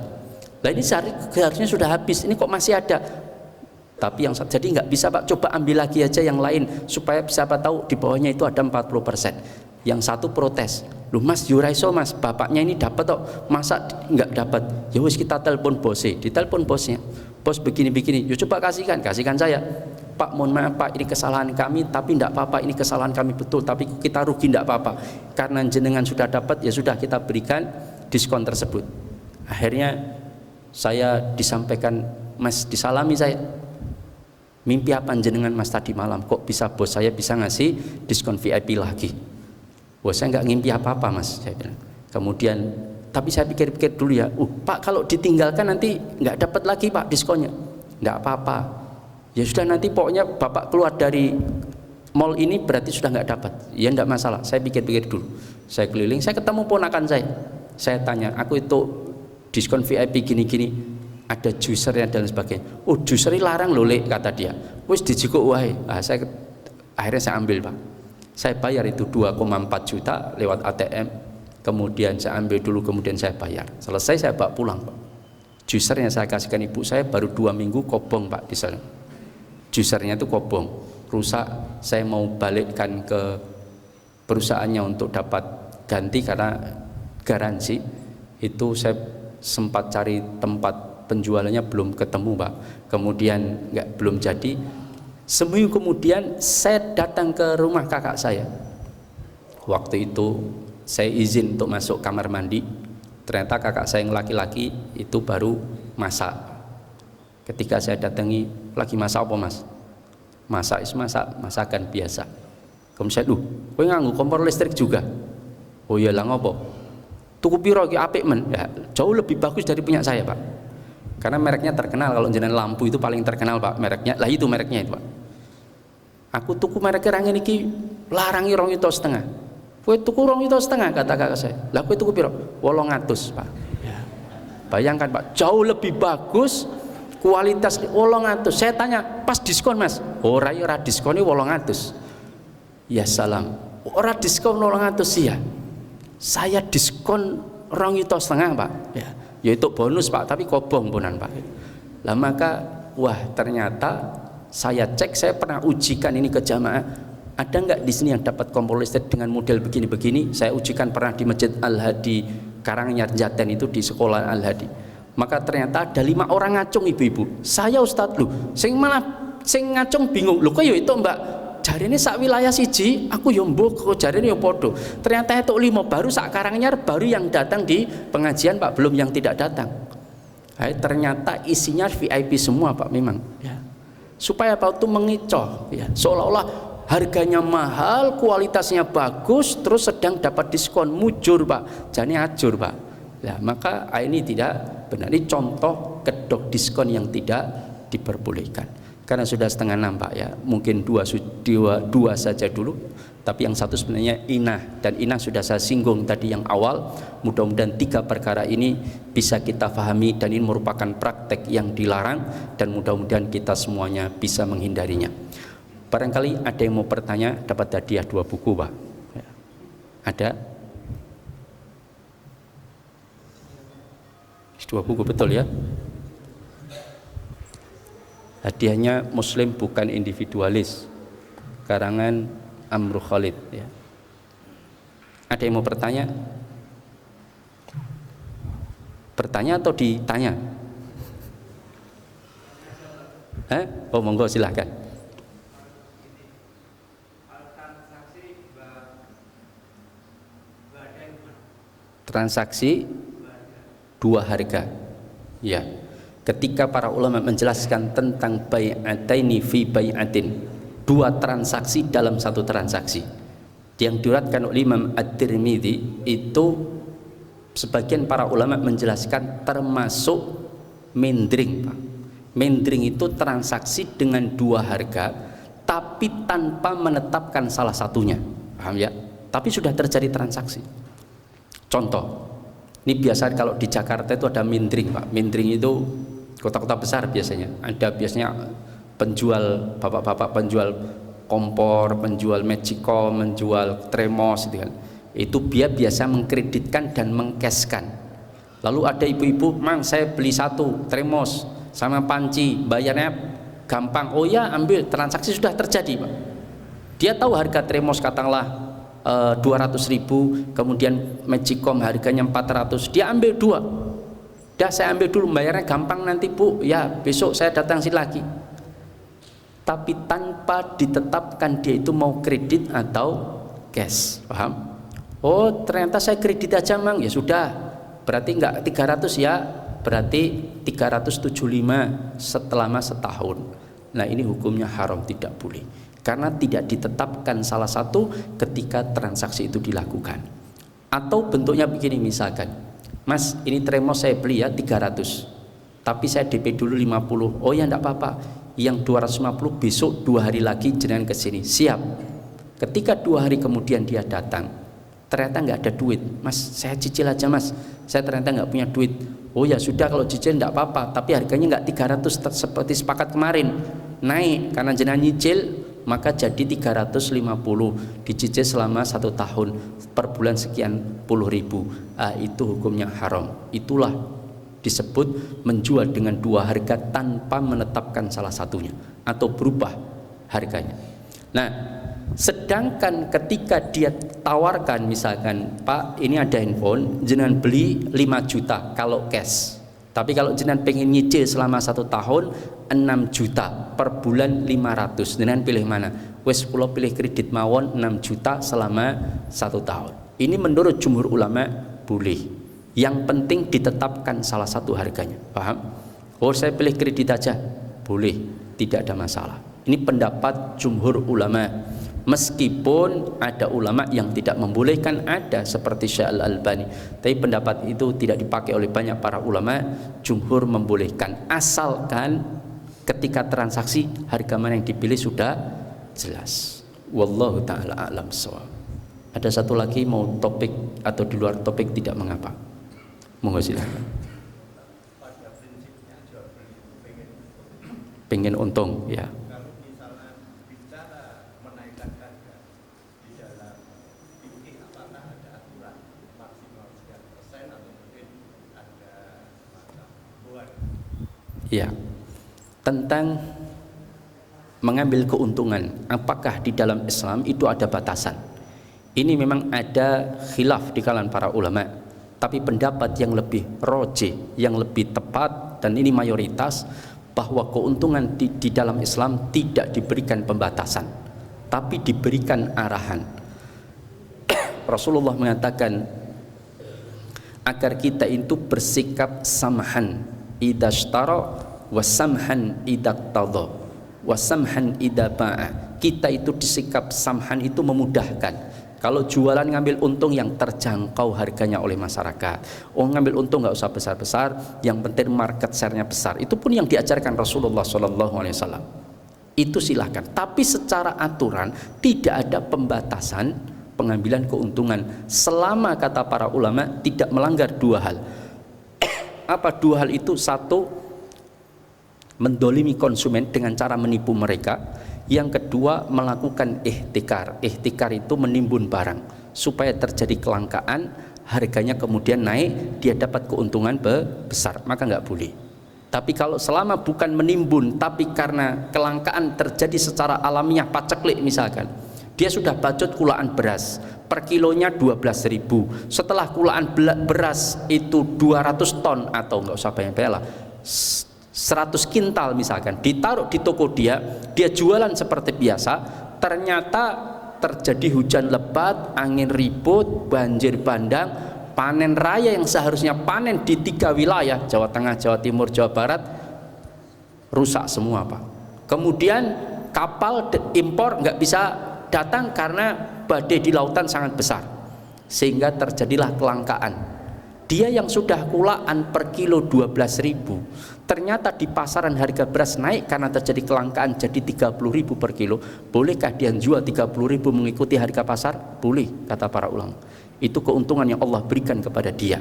Speaker 1: Nah ini seharusnya sudah habis, ini kok masih ada? Tapi yang jadi nggak bisa Pak, coba ambil lagi aja yang lain supaya siapa tahu di bawahnya itu ada 40%. Yang satu protes, loh Mas Yuraiso Mas, bapaknya ini dapat kok, masa nggak dapat? Ya wis kita telepon bosnya, ditelepon bosnya, bos begini-begini, yuk coba kasihkan saya. Pak mohon maaf Pak, ini kesalahan kami, tapi tidak apa-apa, ini kesalahan kami betul, tapi kita rugi tidak apa-apa, karena jenengan sudah dapat, ya sudah kita berikan diskon tersebut. Akhirnya saya disampaikan, Mas disalami saya, mimpi apa jenengan Mas tadi malam, kok bisa bos saya bisa ngasih diskon VIP lagi? Wah saya nggak ngimpi apa-apa Mas, saya bilang. Kemudian tapi saya pikir-pikir dulu ya, Pak kalau ditinggalkan nanti nggak dapat lagi Pak diskonnya. Nggak apa-apa, ya sudah nanti pokoknya Bapak keluar dari mall ini berarti sudah nggak dapat. Ya nggak masalah, saya pikir-pikir dulu. Saya keliling, saya ketemu ponakan saya tanya, aku itu diskon VIP gini-gini, ada juicernya dan sebagainya. Oh juicer larang loh Le, kata dia. Wis dijikuk wae. Akhirnya saya ambil Pak. Saya bayar itu 2,4 juta lewat ATM. Kemudian saya ambil dulu, kemudian saya bayar. Selesai saya bawa pulang Pak. Juicernya saya kasihkan ibu saya, baru 2 minggu kobong Pak di sana. Juicernya itu kobong, rusak. Saya mau balikkan ke perusahaannya untuk dapat ganti karena garansi. Itu saya sempat cari tempat penjualannya belum ketemu Pak. Kemudian belum jadi. Seminggu kemudian saya datang ke rumah kakak saya. Waktu itu saya izin untuk masuk kamar mandi. Ternyata kakak saya yang laki-laki itu baru masak. Ketika saya datangi, lagi masak apa Mas? Masakan biasa. Kemudian kowe nganggo kompor listrik juga? Oh iya lah ngopo? Tuku piro ki apik men? Ya, jauh lebih bagus dari punya saya Pak. Karena mereknya terkenal, kalau jenengan lampu itu paling terkenal Pak mereknya. Lah itu mereknya itu Pak. Aku tuku mereknya rangen iki larangi 2,5 juta. Kowe tuku 2,5 juta kata kakak saya. Lah kowe tuku piro? 800 Pak. Ya. Bayangkan Pak, jauh lebih bagus kualitas 800. Saya tanya, pas diskon Mas? Ora diskone 800. Ya salam. Ora diskon 800 ya. Saya diskon 2,5 juta Pak. Ya. Yaitu bonus Pak, tapi kobong punan Pak. Lah maka wah ternyata saya cek, saya pernah ujikan ini ke jamaah, ada nggak di sini yang dapat kompor listrik dengan model begini-begini? Saya ujikan pernah di Masjid Al-Hadi Karanganyar Jaten itu, di sekolah Al-Hadi. Maka ternyata ada 5 orang ngacung ibu-ibu. Saya Ustadz loh, sing ngacung bingung loh, kok ya itu Mbak? Jarine sak wilayah siji, aku yo mbok kok jarine yo podo. Ternyata itu 5 baru sak Karanganyar, baru yang datang di pengajian Pak, belum yang tidak datang. Ternyata isinya VIP semua Pak memang. Ya. Supaya Pak itu mengecoh, ya. Seolah-olah harganya mahal, kualitasnya bagus, terus sedang dapat diskon, mujur Pak, jane ajur Pak. Ya, maka ini tidak benar. Ini contoh kedok diskon yang tidak diperbolehkan. Karena sudah 5:30 Pak ya, mungkin dua saja dulu. Tapi yang satu sebenarnya inah, dan inah sudah saya singgung tadi yang awal. Mudah-mudahan 3 perkara ini bisa kita pahami, dan ini merupakan praktek yang dilarang, dan mudah-mudahan kita semuanya bisa menghindarinya. Barangkali ada yang mau bertanya, dapat hadiah 2 buku Pak ya. Ada 2 buku betul ya. Hadiahnya Muslim Bukan Individualis, karangan Amru Khalid ya. Ada yang mau bertanya? Bertanya atau ditanya? Oh monggo silahkan.
Speaker 2: Transaksi Mbak Deng
Speaker 1: transaksi dua harga. Ya, ketika para ulama menjelaskan tentang bai'ataini fi bai'atin, dua transaksi dalam satu transaksi, yang diriwayatkan oleh Imam At-Tirmidzi, itu sebagian para ulama menjelaskan termasuk mendring, Pak. Mendring itu transaksi dengan dua harga tapi tanpa menetapkan salah satunya, paham ya? Tapi sudah terjadi transaksi. Contoh, ini biasa kalau di Jakarta itu ada mendring, Pak. Mendring itu kota-kota besar biasanya. Ada biasanya penjual, bapak-bapak penjual kompor, penjual magicom, menjual tremos gitu kan. Itu dia biasa mengkreditkan dan mengcashkan. Lalu ada ibu-ibu, "Mang, saya beli satu tremos sama panci, bayarnya gampang." Oh ya, ambil. Transaksi sudah terjadi, Pak. Dia tahu harga tremos katakanlah 200.000, kemudian magicom harganya 400, dia ambil dua. Dah, saya ambil dulu, bayarnya gampang nanti Bu, ya besok saya datang sini lagi. Tapi tanpa ditetapkan dia itu mau kredit atau cash, paham? Oh ternyata saya kredit aja Mang, ya sudah, berarti enggak 300 ya, berarti 375 selama setahun. Nah ini hukumnya haram, tidak boleh. Karena tidak ditetapkan salah satu ketika transaksi itu dilakukan. Atau bentuknya begini, misalkan, "Mas, ini tremos saya beli ya 300, tapi saya DP dulu 50. Oh ya enggak apa-apa, yang 250 besok 2 hari lagi jenengan ke sini." Siap. Ketika 2 hari kemudian dia datang, ternyata enggak ada duit. "Mas, saya cicil aja Mas, saya ternyata enggak punya duit." Oh ya sudah, kalau cicil enggak apa-apa, tapi harganya enggak 300 seperti sepakat kemarin, naik karena jenengan nyicil, maka jadi 350, dicicil selama 1 tahun, per bulan sekian puluh ribu. Itu hukumnya haram. Itulah disebut menjual dengan dua harga tanpa menetapkan salah satunya atau berubah harganya. Nah, sedangkan ketika dia tawarkan, misalkan, "Pak, ini ada handphone, jenengan beli 5 juta kalau cash, tapi kalau jenengan pengen nyicil selama 1 tahun 6 juta, per bulan 500, jenengan pilih mana?" Wes kula pilih kredit mawon 6 juta selama 1 tahun. Ini menurut jumhur ulama boleh. Yang penting ditetapkan salah satu harganya, paham? Oh saya pilih kredit aja, boleh, tidak ada masalah. Ini pendapat jumhur ulama. Meskipun ada ulama yang tidak membolehkan, ada seperti Syekh Al-Albani, tapi pendapat itu tidak dipakai oleh banyak para ulama. Jumhur membolehkan asalkan ketika transaksi harga mana yang dipilih sudah jelas. Wallahu ta'ala a'lam shawab. Ada satu lagi, mau topik atau di luar topik tidak mengapa, monggo silakan.
Speaker 2: Pada prinsipnya jual beli
Speaker 1: pengen untung ya.
Speaker 2: Kalau misalnya bicara menaikkan harga di dalam fikih, apakah ada aturan maksimal sekian persen atau mungkin ada semacam buat?
Speaker 1: Ya, tentang mengambil keuntungan, apakah di dalam Islam itu ada batasan? Ini memang ada khilaf di kalangan para ulama, tapi pendapat yang lebih rojih, yang lebih tepat, dan ini mayoritas, bahwa keuntungan di dalam Islam tidak diberikan pembatasan, tapi diberikan arahan. Rasulullah mengatakan agar kita itu bersikap samhan idza ishtara wa samhan idza qtada wa samhan idza ba'a. Kita itu disikap samhan itu memudahkan. Kalau jualan ngambil untung yang terjangkau harganya oleh masyarakat. Oh ngambil untung nggak usah besar-besar, yang penting market share-nya besar. Itu pun yang diajarkan Rasulullah SAW. Itu silahkan. Tapi secara aturan tidak ada pembatasan pengambilan keuntungan selama, kata para ulama, tidak melanggar dua hal. Apa dua hal itu? Satu, mendolimi konsumen dengan cara menipu mereka. Yang kedua, melakukan ihtikar. Ihtikar itu menimbun barang supaya terjadi kelangkaan, harganya kemudian naik, dia dapat keuntungan besar, maka nggak boleh. Tapi kalau selama bukan menimbun, tapi karena kelangkaan terjadi secara alamiah, paceklik misalkan, dia sudah bacot kulaan beras, per kilonya 12.000. Setelah kulaan beras itu 200 ton atau nggak usah banyak-banyak lah, 100 kintal misalkan, ditaruh di toko dia jualan seperti biasa, ternyata terjadi hujan lebat, angin ribut, banjir bandang, panen raya yang seharusnya panen di 3 wilayah, Jawa Tengah, Jawa Timur, Jawa Barat, rusak semua Pak. Kemudian kapal impor nggak bisa datang karena badai di lautan sangat besar, sehingga terjadilah kelangkaan. Dia yang sudah kulaan per kilo 12.000, ternyata di pasaran harga beras naik karena terjadi kelangkaan jadi 30.000 per kilo. Bolehkah dia jual 30.000 mengikuti harga pasar? Boleh, kata para ulama. Itu keuntungan yang Allah berikan kepada dia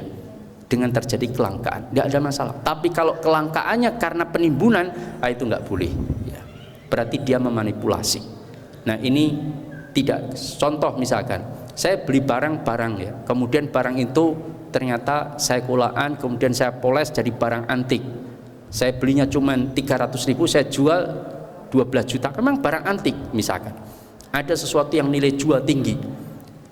Speaker 1: dengan terjadi kelangkaan, tidak ada masalah. Tapi kalau kelangkaannya karena penimbunan, itu nggak boleh ya. Berarti dia memanipulasi. Nah ini tidak. Contoh misalkan saya beli barang ya, kemudian barang itu ternyata saya kulaan, kemudian saya poles jadi barang antik. Saya belinya cuma 300.000, saya jual 12 juta. Memang barang antik misalkan. Ada sesuatu yang nilai jual tinggi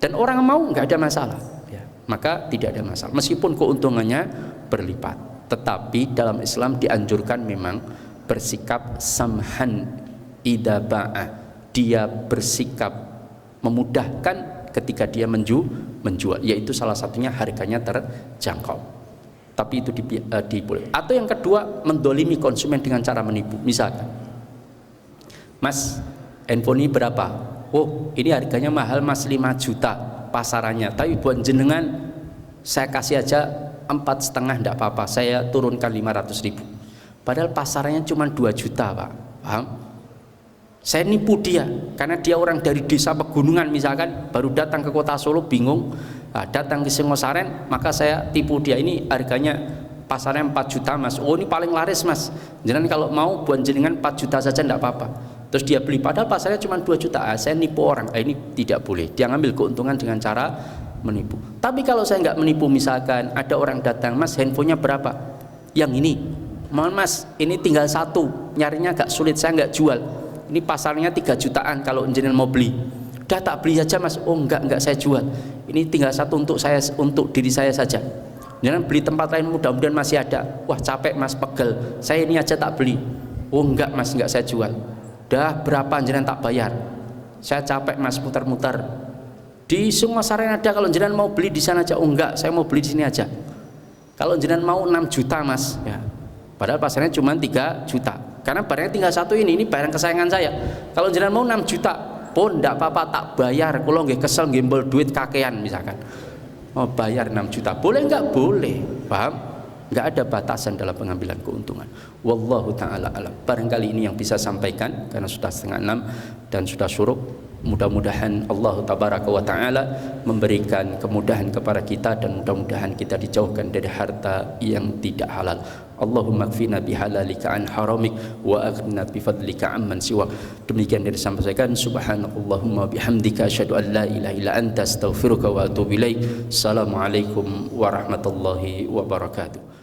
Speaker 1: dan orang mau, nggak ada masalah ya. Maka tidak ada masalah meskipun keuntungannya berlipat. Tetapi dalam Islam dianjurkan memang bersikap samhan idza ba'a. Dia bersikap memudahkan ketika dia menjual, yaitu salah satunya harganya terjangkau. Tapi itu diboleh. Atau yang kedua, mendolimi konsumen dengan cara menipu. Misalkan, Mas, handphone ini berapa? Oh, ini harganya mahal Mas, 5 juta pasarannya, tapi buat jenengan saya kasih aja 4,5, enggak apa-apa, saya turunkan 500.000. Padahal pasarannya cuma 2 juta Pak, paham? Saya nipu dia karena dia orang dari desa pegunungan misalkan, baru datang ke kota Solo bingung, datang ke Singosaren, maka saya tipu dia. Ini harganya pasarnya 4 juta Mas. Oh ini paling laris Mas, jangan kalau mau buat jenengan 4 juta saja enggak apa-apa. Terus dia beli padahal pasarnya cuma 2 juta. Saya nipu orang. Ini tidak boleh. Dia ngambil keuntungan dengan cara menipu. Tapi kalau saya nggak menipu, misalkan ada orang datang, Mas handphonenya berapa? Yang ini. Mohon Mas, ini tinggal 1, nyarinya agak sulit, saya nggak jual. Ini pasarnya 3 jutaan kalau jenengan mau beli. Udah tak beli aja Mas. Oh enggak saya jual. Ini tinggal 1 untuk saya, untuk diri saya saja. Jangan beli tempat lain, mudah-mudahan masih ada. Wah capek Mas, pegel. Saya ini aja tak beli. Oh enggak Mas, enggak saya jual. Dah berapa jenengan tak bayar? Saya capek Mas muter-muter. Di Singosaren ada, kalau jenengan mau beli di sana aja. Oh enggak, saya mau beli di sini aja. Kalau jenengan mau 6 juta Mas, ya. Padahal pasarnya cuma 3 juta. Karena barangnya tinggal 1 ini barang kesayangan saya. Kalau jenengan mau 6 juta, pun enggak apa-apa tak bayar. Kalau nggih kesel gembel duit kakean misalkan. Mau bayar 6 juta. Boleh enggak? Boleh. Paham? Enggak ada batasan dalam pengambilan keuntungan. Wallahu ta'ala alam. Barangkali ini yang bisa sampaikan karena sudah 5:30 dan sudah syuruk. Mudah-mudahan Allah tabaraka wa ta'ala memberikan kemudahan kepada kita, dan mudah-mudahan kita dijauhkan dari harta yang tidak halal. Allahumma kfina bihalalika an haramik wa aghnina bifadlika amman siwak. Demikian dari sampaikan. Subhanallahumma bihamdika asyhadu an la ilaha illa anta astaghfiruka wa atubu ilaik. Assalamualaikum warahmatullahi wabarakatuh.